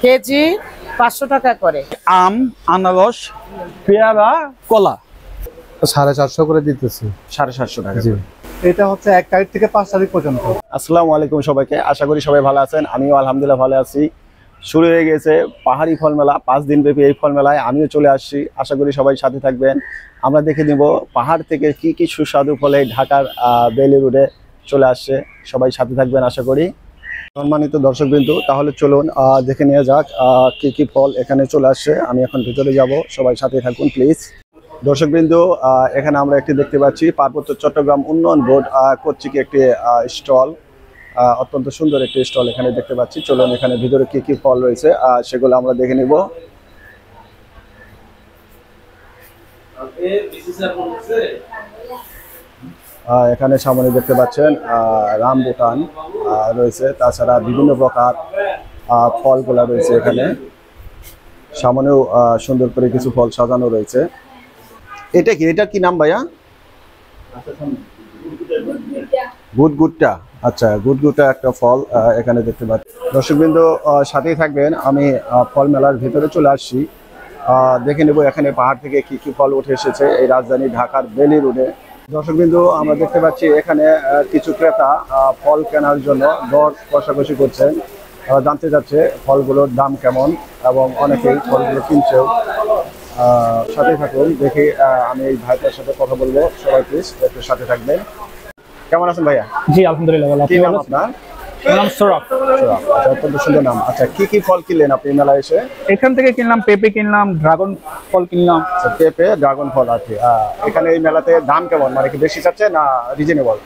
KG 500 টাকা করে। আম, আনারস, পেয়ারা, কলা 450 করে দিতেছি। 750 টাকা। জি, এটা হচ্ছে 1 তারিখ থেকে 5 তারিখ পর্যন্ত। আসসালামু আলাইকুম সবাইকে, আশা করি সবাই ভালো আছেন। আমিও আলহামদুলিল্লাহ ভালো আছি। শুরু হয়ে গেছে পাহাড়ি ফল মেলা, 5 দিন ব্যাপী এই ফল মেলায় আমিও চলে আসছি। আশা করি সবাই সাথে থাকবেন। আমরা দেখে নিব পাহাড় থেকে কি কি সুস্বাদু ফলে ঢাকার বেইলি রোডে চলে আসছে। সবাই সাথে থাকবেন আশা করি। সম্মানিত দর্শকবৃন্দ, তাহলে চলুন দেখে নিয়ে যাক কি কি ফল এখানে চলে আসছে। আমি এখন ভিতরে যাব, সবাই সাথে থাকুন প্লিজ। দর্শকবৃন্দ, এখানে আমরা একটি দেখতে পাচ্ছি পার্বত্য চট্টগ্রাম উন্নয়ন বোর্ড কর্তৃক একটি স্টল, অত্যন্ত সুন্দর একটি স্টল এখানে দেখতে পাচ্ছি। চলুন এখানে ভিতরে কি কি ফল রয়েছে সেগুলো আমরা দেখে নিব। এখানে সামনে দেখতে পাচ্ছেন রামবুটান রয়েছে, তাছাড়া বিভিন্ন প্রকার ফলগুলা রয়েছে। এখানে সামনেও সুন্দর করে কিছু ফল সাজানো রয়েছে। এটা কি নাম ভাইয়া? গুটগুট্টা। আচ্ছা, গুটগুট্টা একটা ফল এখানে দেখতে পাচ্ছি। দর্শকবৃন্দ সাথেই থাকবেন, আমি ফল মেলার ভিতরে চলে আসছি। দেখে নেব এখানে পাহাড় থেকে কি কি ফল উঠে এসেছে এই রাজধানী ঢাকার বেইলি রোডে। দর্শকবৃন্দ, আমরা দেখতে পাচ্ছি এখানে কিছু ক্রেতা ফল কেনার জন্য দর কষাকষি করছেন। জানতে যাচ্ছে ফলগুলোর দাম কেমন এবং অনেকেই ফলগুলো কিনছেও। সাথে থাকুন, দেখি আমি এই ভাইটার সাথে কথা বলবো। সবাই প্লিজ একটু সাথে থাকবেন। কেমন আছেন ভাইয়া? জি আলহামদুলিল্লাহ ভালো। কি নাম আপনার? নাম সৌরভ। আচ্ছা, অত্যন্ত সুন্দর নাম। আচ্ছা, কি কি ফল কিনলেন আপনি মেলায় এসে? এখান থেকে কিনলাম পেঁপে, কিনলাম ড্রাগন ফল, কিনলাম। আচ্ছা, পেঁপে, ড্রাগন ফল আছে। এখানে এই মেলাতে দাম কেমন, মানে কি বেশি চাচ্ছে না রিজনেবল?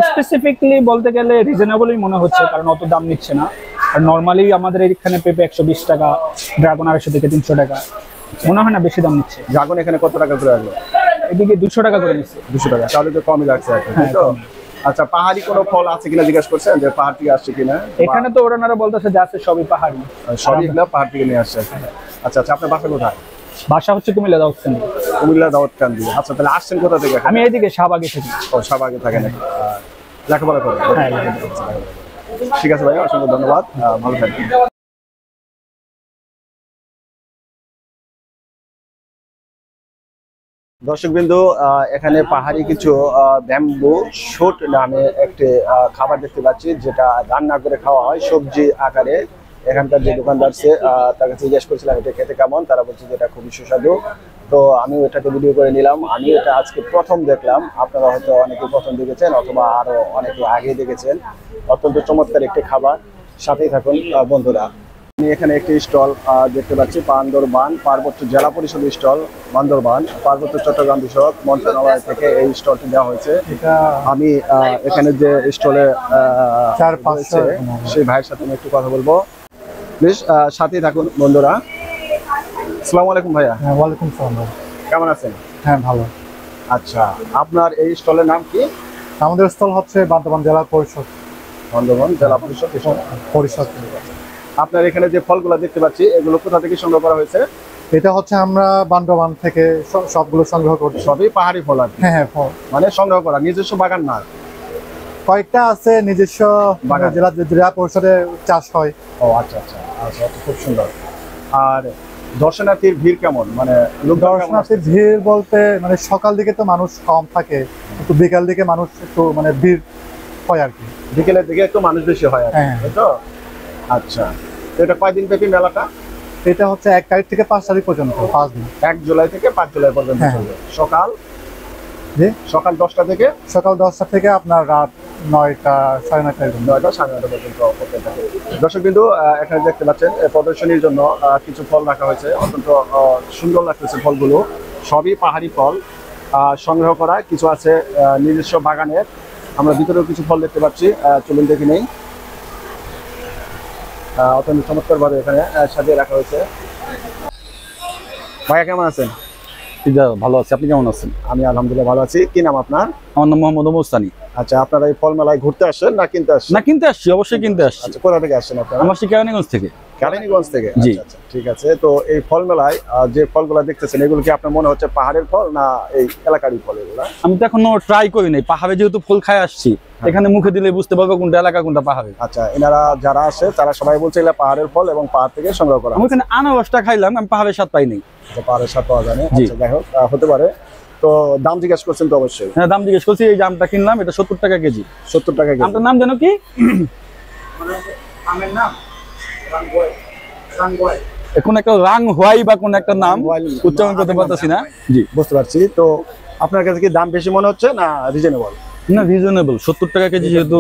স্পেসিফিকলি বলতে গেলে রিজনেবলই মনে হচ্ছে, কারণ অত দাম নিচ্ছে না। আর নর্মালি আমাদের এখানে পেঁপে 120 টাকা, ড্রাগন 250 থেকে 300 টাকা, মনে হয় না বেশি দাম নিচ্ছে। ড্রাগন এখানে কত টাকা করে আসলো? এদিকে 200 টাকা করে নিচ্ছে। 200 টাকা, তাহলে তো কমই লাগছে এখন, তাই তো? আচ্ছা, পাহাড়ি কোনো ফল আছে কিনা জিজ্ঞেস করছেন, যে পাহাড় থেকে আসছে কিনা? এখানে তো ওনারা বলতেছে যে আছে সবই পাহাড়ি, সবই এগুলো পাহাড় থেকে নিয়ে আসছে। আচ্ছা আচ্ছা, আপনার বাসা কোথায়? বাসা হচ্ছে কুমিল্লা দাউদকান্দি। কুমিল্লা দাউদকান্দি। আচ্ছা, তাহলে আসছেন কোথা থেকে? আমি এইদিকে শাহবাগে থাকি। ও, শাহবাগে থাকেন। লেখাপড়া করেন? হ্যাঁ। ঠিক আছে ভাই, অসংখ্য ধন্যবাদ, ভালো থাকবেন। দর্শকবৃন্দ, এখানে পাহাড়ি কিছু ব্যাম্বু শুট নামে একটি খাবার দেখতে পাচ্ছি, যেটা রান্না করে খাওয়া হয় সবজি আকারে। এখানকার যে দোকানদার আছে তার কাছে জিজ্ঞেস করছিলাম এটা খেতে কেমন, তারা বলছে যে এটা খুবই সুস্বাদু। তো আমিও এটাকে ভিডিও করে নিলাম। আমি এটা আজকে প্রথম দেখলাম, আপনারা হয়তো অনেকে প্রথম দেখেছেন অথবা আরো অনেকে আগে দেখেছেন। অত্যন্ত চমৎকার একটি খাবার, সাথেই থাকুন বন্ধুরা। আমি এখানে একটি স্টল দেখতে পাচ্ছি, বান্দরবান পার্বত্য জেলা পরিষদ স্টল, বান্দরবান পার্বত্য চট্টগ্রাম বিষয়ক মন্ত্রণালয় থেকে এই স্টলটি দেওয়া হয়েছে। আমি এখানে যে স্টলে সেই ভাইয়ের সাথে আমি একটু কথা বলবো, প্লিজ সাথেই থাকুন বন্ধুরা। আসসালামু আলাইকুম ভাইয়া। ওয়ালাইকুম আসসালাম। কেমন আছেন? হ্যাঁ, ভালো। আচ্ছা, আপনার এই স্টলের নাম কি? আমাদের স্থল হচ্ছে বান্দরবান জেলা পরিষদ। বান্দরবান জেলা পরিষদ। আপনার এখানে যে ফলগুলো দেখতে পাচ্ছি, এগুলো কোথা থেকে সংগ্রহ করা হয়েছে? এটা হচ্ছে আমরা বান্দরবান থেকে সবগুলো সংগ্রহ করছি। সবই পাহাড়ি ফল আর কি? হ্যাঁ, ফল মানে সংগ্রহ করা, নিজস্ব বাগান না? কয়েকটা আছে নিজস্ব বাগান, জেলা পরিষদে চাষ হয়। ও আচ্ছা আচ্ছা আচ্ছা, খুব সুন্দর। আর দর্শনার্থীর ভিড় কেমন, মানে দর্শনার্থীর ভিড় বলতে মানে সকাল দিকে তো মানুষ কম থাকে, একটু বিকাল দিকে মানুষ একটু মানে ভিড় হয় আর কি। বিকেলের দিকে একটু মানুষ বেশি হয় আর কি, তাই তো? আচ্ছা, তো এটা কয়দিন ব্যাপী মেলাটা? এটা হচ্ছে 1 তারিখ থেকে 5 তারিখ পর্যন্ত, 5 দিন। 1 জুলাই থেকে 5 জুলাই পর্যন্ত চলবে। সকাল 10টা থেকে? সকাল 10টা থেকে আপনার রাত 9টা, 9:30 9টা, 9:30 পর্যন্ত করতে থাকে। দর্শকবৃন্দ, এখানে দেখতে পাচ্ছেন প্রদর্শনীর জন্য কিছু ফল রাখা হয়েছে। অত্যন্ত সুন্দর লাগতেছে ফলগুলো, সবই পাহাড়ি ফল সংগ্রহ করা, কিছু আছে নিজস্ব বাগানের। আমরা ভিতরেও কিছু ফল দেখতে পাচ্ছি, চলুন দেখে নেই। অত্যন্ত চমৎকার ভাবে এখানে সাজিয়ে রাখা হয়েছে। ভাইয়া কেমন আছেন? ভালো আছি, আপনি কেমন আছেন? আমি আলহামদুলিল্লাহ ভালো আছি। কি নাম আপনার? আমার নাম মোহাম্মদ মোস্তানি। আচ্ছা, আপনারা এই ফল মেলায় ঘুরতে আসছেন না কিনতে আসছেন? না, কিনতে আসছি, অবশ্যই কিনতে আসছি। আচ্ছা, কোথা থেকে আসছেন আপনারা? আমার কেরানীগঞ্জ থেকে। কেরানীগঞ্জ থেকে? জি। আচ্ছা, আচ্ছা, ঠিক আছে। তো এই ফল মেলায় যে ফলগুলো দেখতেছেন এগুলো কি আপনার মনে হচ্ছে পাহাড়ের ফল না এই এলাকারই ফল এগুলো? আমি তো এখনো ট্রাই করি নাই, পাহাড়ে যেহেতু ফুল খাই আসছি, এখানে মুখে দিলে বুঝতে পারবো কোনটা এলাকা কোনটা পাহাড়ে। আচ্ছা, এনারা যারা আসে তারা সবাই বলছে এগুলা পাহাড়ের ফল এবং পাহাড় থেকে সংগ্রহ করা। আমি ওখানে আনারসটা খাইলাম, আমি পাহাড়ের স্বাদ পাই নাই। আচ্ছা, পাহাড়ের স্বাদ পাওয়া যায় না। জি। আচ্ছা, যাই হোক, হতে পারে। তো দাম জিজ্ঞেস করছেন তো অবশ্যই। হ্যাঁ, দাম জিজ্ঞেস করছি। এই যে আমটা কিনলাম, এটা 70 টাকা কেজি। 70 টাকা কেজি। আমটার নাম জানো কি? কোন একটা রাং হোয়াই বা কোন একটা নাম উচ্চারণ করতে পারতেছি না। জি, বুঝতে পারছি। তো আপনার কাছে কি দাম বেশি মনে হচ্ছে না রিজনেবল? না, রিজনেবল। 70 টাকা কেজি যেহেতু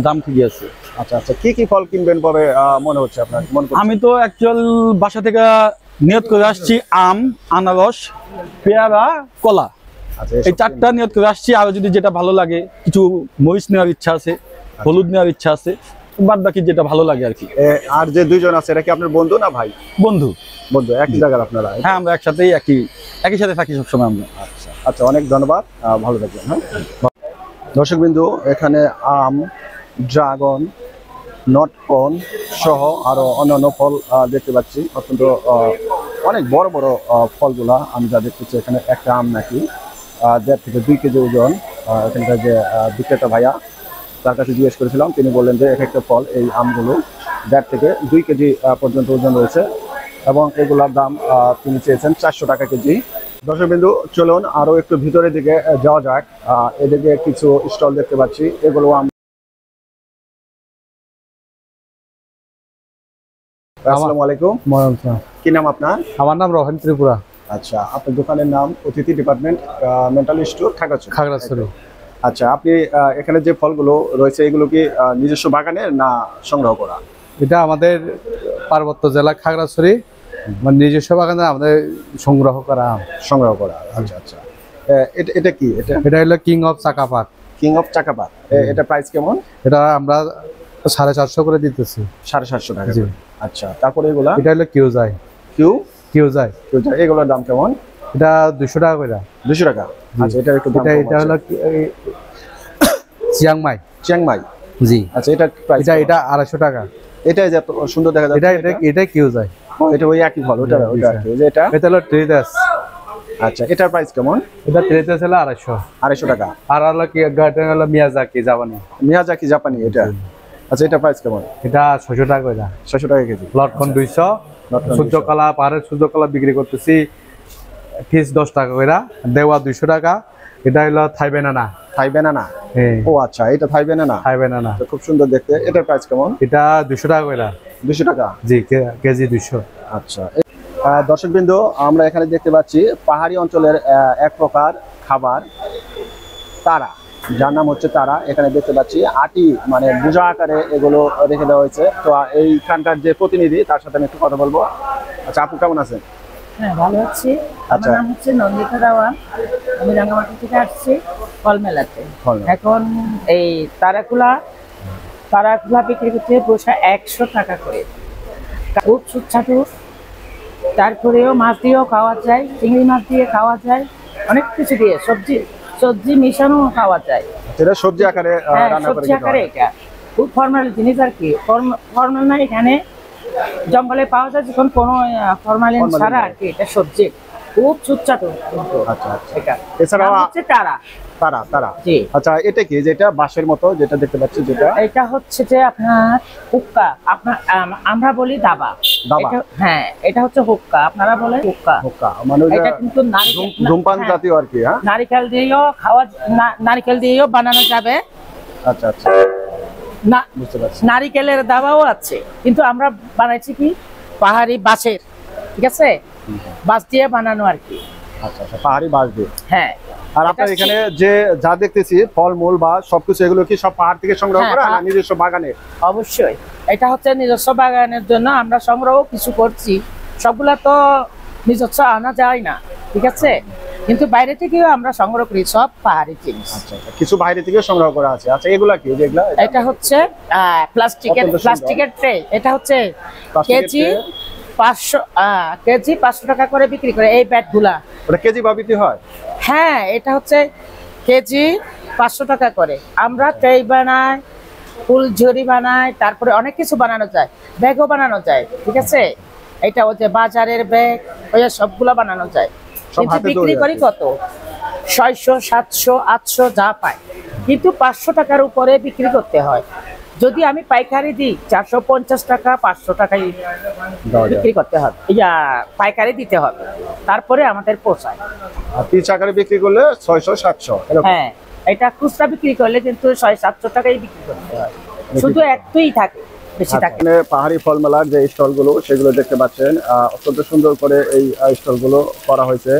দাম ঠিকই আছে। আচ্ছা, আচ্ছা, কি কি ফল কিনবেন পরে মনে হচ্ছে আপনার? আমি তো অ্যাকচুয়াল বাসা থেকে নিয়ত করে আসছি আম, আনারস, পেয়ারা, কলা। আচ্ছা, এই 4টা নিয়ত করে আসছি। আর যদি যেটা ভালো লাগে, কিছু মরিচ নেওয়ার ইচ্ছা আছে, হলুদ নেওয়ার ইচ্ছা আছে, বাদ বাকি যেটা ভালো লাগে আর কি। আর যে দুইজন আছে এরা কি আপনার বন্ধু না ভাই? বন্ধু। বন্ধু, একই জায়গার আপনারা? হ্যাঁ, আমরা একসাথেই একই সাথে থাকি সবসময় আমরা। আচ্ছা, আচ্ছা, অনেক ধন্যবাদ, ভালো থাকবেন। হ্যাঁ, দর্শকবিন্দু, এখানে আম, ড্রাগন, নটকন সহ আরো অন্যান্য ফল দেখতে পাচ্ছি। অত্যন্ত অনেক বড় বড় ফলগুলা আমি যা দেখতেছি। এখানে একটা আম নাকি 1.5 থেকে 2 কেজি ওজন। এখানকার যে বিক্রেতা ভাইয়া, তার কাছে জিজ্ঞেস করেছিলাম, তিনি বললেন যে এক একটা ফল, এই আমগুলো 1.5 থেকে 2 কেজি পর্যন্ত ওজন রয়েছে এবং এগুলোর দাম তিনি চেয়েছেন 400 টাকা কেজি। দর্শকবিন্দু, চলুন আরো একটু ভিতরের দিকে যাওয়া যাক। এদিকে কিছু স্টল দেখতে পাচ্ছি, এগুলো আসসালামু আলাইকুম। কি নাম আপনার? আমার নাম রোহন ত্রিপুরা। আচ্ছা, আপনার দোকানের নাম অতিথি ডিপার্টমেন্ট মেন্টাল স্টোর, খাগড়াছড়ি। আচ্ছা, আপনি এখানে যে ফলগুলো রয়েছে এগুলো কি নিজস্ব বাগানের না সংগ্রহ করা? এটা আমাদের পার্বত্য জেলা খাগড়াছড়ি, মানে নিজস্ব বাগানে আমাদের সংগ্রহ করা আম। সংগ্রহ করা। আচ্ছা, আচ্ছা, এটা কি? এটা হলো কিং অফ চাকাপাত। কিং অফ চাকাপাত। এটা প্রাইস কেমন? এটা আমরা 450 করে দিতেছি। 750 টাকা। জি। আচ্ছা, তারপরে এগুলা? এটা হলো কিউজাই। কিউজাই। এগুলোর দাম কেমন? এটা 200 টাকা করে। 200 টাকা। আচ্ছা, এটা একটু দাম এটা হলো চিয়াংমাই। চিয়াংমাই। জি। আচ্ছা, এটা প্রাইস? এটা 250 টাকা। এটা যে এত সুন্দর দেখা যাচ্ছে, এটা কিউজাই। এটা ওই একই ফল। ওটা এটা হলো ট্রিদাস। আচ্ছা, এটার প্রাইস কেমন? এটা ট্রিদাস হলো 250 টাকা। আর হলো কি গার্ডেন হলো মিয়াজাকি জাপানি। মিয়াজাকি জাপানি এটা। আচ্ছা, এটা প্রাইস কেমন? এটা 600 টাকা করে। 600 টাকা কেজি। লটকন 200। সূর্যকলা, পাহাড়ের সূর্যকলা বিক্রি করতেছি পিস 10 টাকা করে, দেওয়া 200 টাকা। এটা হলো থাই বেনানা। থাই বেনানা? ও আচ্ছা, এটা থাই বেনানা। থাই বেনানা খুব সুন্দর দেখতে। এটার প্রাইস কেমন? এটা 200 টাকা করে। 200 টাকা? জি, কেজি 200। আচ্ছা, দর্শকবৃন্দ, আমরা এখানে দেখতে পাচ্ছি পাহাড়ি অঞ্চলের এক প্রকার খাবার, তারা, যার নাম হচ্ছে তারা। এখানে দেখতে পাচ্ছি আটি, মানে বোঝা আকারে এগুলো রেখে দেওয়া হয়েছে। তো এইখানকার যে প্রতিনিধি, তার সাথে আমি একটু কথা বলবো। আচ্ছা, আপু কেমন আছেন? হ্যাঁ, ভালো আছি। আচ্ছা। আমার নাম হচ্ছে নন্দিতা রাওয়ান। আমি রাঙ্গামাটি থেকে আসছি ফল মেলাতে। এখন এই তারাকুলা বিক্রি করতে বসা 100 টাকা করে। খুব সুস্বাদু। তারপরেও মাছ দিয়েও খাওয়া যায়, চিংড়ি মাছ দিয়ে খাওয়া যায়, অনেক কিছু দিয়ে সবজি মিশানো খাওয়া যায়। এটা সবজি আকারে হ্যাঁ, রান্না করে সবজি আকারে। এটা খুব ফর্মাল জিনিস আর কি। ফর্মাল না, এখানে জঙ্গলে পাওয়া যায় যখন কোনো ফরমালিন ছাড়া আর কি। এটা সবজি খুব সুস্বাদু। আচ্ছা, আচ্ছা। এটা এছাড়াও নাম হচ্ছে তারা। তারা। জি। আচ্ছা, এটা কি যেটা বাঁশের মতো যেটা দেখতে পাচ্ছি? যেটা এটা হচ্ছে যে আপনার হুক্কা, আমরা বলি দাবা। হ্যাঁ, এটা হচ্ছে হুক্কা, আপনারা বলেন হুক্কা। মানে এটা কিন্তু ধূমপান জাতীয় আর কি। হ্যাঁ, নারিকেল দিয়েও বানানো যাবে। আচ্ছা, আচ্ছা, না, বুঝতে পারছি। নারিকেলের দাবাও আছে, কিন্তু আমরা বানাইছি কি পাহাড়ি বাঁশের। ঠিক আছে, বাঁশ দিয়ে বানানো আর কি। আচ্ছা, আচ্ছা, পাহাড়ি বাঁশ দিয়ে। হ্যাঁ। আর আপনার এখানে যে যা দেখতেছি ফলমূল বা সবকিছু, এগুলো কি সব পাহাড় থেকে সংগ্রহ করা না নিজস্ব বাগানে? অবশ্যই, এটা হচ্ছে নিজস্ব বাগানের জন্য আমরা সংগ্রহ কিছু করছি। সবগুলা তো নিজস্ব আনা যায় না, ঠিক আছে, কিন্তু বাইরে থেকেও আমরা সংগ্রহ করি সব পাহাড়ি জিনিস। আচ্ছা, কিছু বাইরে থেকে সংগ্রহ করা আছে। আচ্ছা, এগুলা কি? যেগুলা এটা হচ্ছে প্লাস্টিকের ট্রে। এটা হচ্ছে কেজি 500 টাকা করে বিক্রি করে এই ব্যাটগুলা। ওটা কেজি বা বিক্রি হয়? হ্যাঁ, এটা হচ্ছে কেজি 500 টাকা করে। আমরা ট্রে বানাই, ফুলঝুরি বানায়, তারপরে অনেক কিছু বানানো যায়, ব্যাগও বানানো যায়, ঠিক আছে। এটা হচ্ছে বাজারের ব্যাগ, ওই সবগুলো বানানো যায়। কিন্তু হাতে তৈরি বিক্রি করি আর কি। কত 600, 700, 800 যা পায়, কিন্তু 500 টাকার উপরে বিক্রি করতে হয়। যদি আমি পাইকারি দিই 450 টাকা 500 টাকায় দেওয়া যায়। বিক্রি করতে হবে, পাইকারি দিতে হবে, তারপরে আমাদের পোষায়। আর পিস আকারে বিক্রি করলে 600-700 এরকম। হ্যাঁ, এটা খুচরা বিক্রি করলে কিন্তু 600-700 টাকাই বিক্রি করতে হয়, শুধু একটাই থাকে, বেশি থাকে না। এখানে পাহাড়ি ফল মেলার যে স্টলগুলো সেগুলো দেখতে পাচ্ছেন, অত্যন্ত সুন্দর করে এই স্টলগুলো করা হয়েছে।